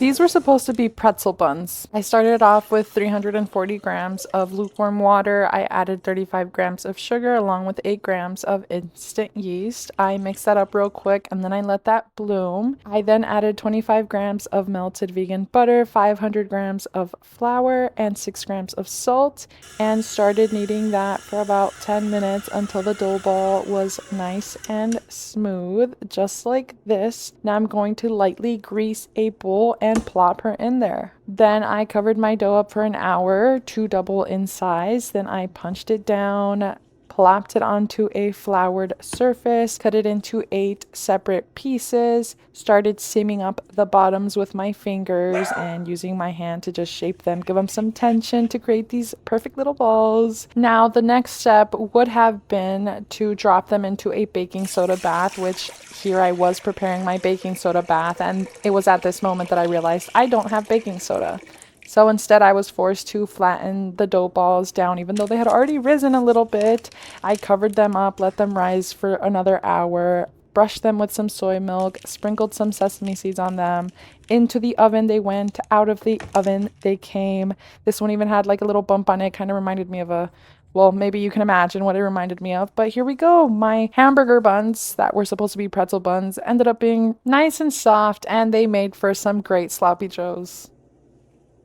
These were supposed to be pretzel buns. I started off with 340 grams of lukewarm water. I added 35 grams of sugar along with 8 grams of instant yeast. I mixed that up real quick and then I let that bloom. I then added 25 grams of melted vegan butter, 500 grams of flour, and 6 grams of salt, and started kneading that for about 10 minutes until the dough ball was nice and smooth, just like this. Now I'm going to lightly grease a bowl and plop her in there. Then I covered my dough up for an hour to double in size. Then I punched it down, plopped it onto a floured surface, cut it into 8 separate pieces, started seaming up the bottoms with my fingers and using my hand to just shape them, give them some tension to create these perfect little balls. Now, the next step would have been to drop them into a baking soda bath, which here I was preparing my baking soda bath, and it was at this moment that I realized I don't have baking soda. So instead, I was forced to flatten the dough balls down, even though they had already risen a little bit. I covered them up, let them rise for another hour, brushed them with some soy milk, sprinkled some sesame seeds on them. Into the oven they went, out of the oven they came. This one even had like a little bump on it, kind of reminded me of a, well, maybe you can imagine what it reminded me of, but here we go. My hamburger buns that were supposed to be pretzel buns ended up being nice and soft, and they made for some great sloppy joes.